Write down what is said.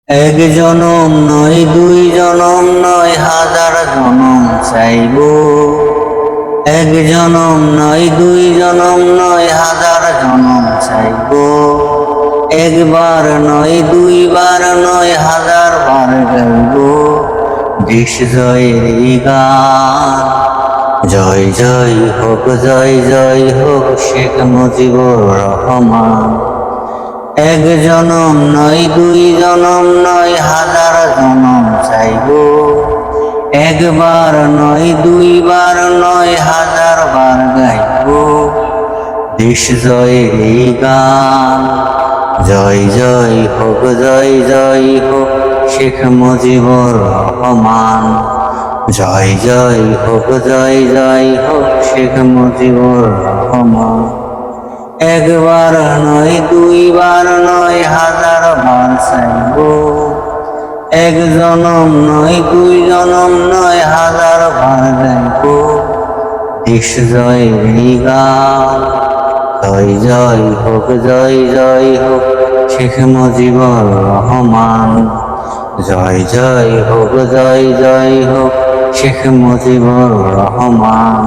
এক জনম নয় দুই জনম নয় হাজার জনম চাইব। এক জনম নয় দুই জনম নয় হাজার জনম চাইব। একবার নয় দুইবার নয় হাজার বার গাইব দেশ জয়ের এই গান। জয় জয় হোক জয় জয় হোক শেখ মুজিবুর রহমান। এক জনম নয় দুই জনম নয় হাজার জনম চাইব। একবার নয় দুইবার নয় হাজার বার গাইব দেশ জয়ের এই গান। জয় জয় হোক জয় জয় হোক শেখ মুজিবুর রহমান। জয় জয় হোক জয় জয় হোক শেখ মুজিবুর রহমান। একবার নয় দুইবার নয় হাজার বার চাইব। এক জনম নয় দুই জনম নয় হাজার বার গাইব দেশ জয়ের এই গান। জয় জয় হোক জয় জয় হোক শেখ মুজিবুর রহমান। জয় জয় হোক জয় জয় হোক শেখ মুজিবুর রহমান।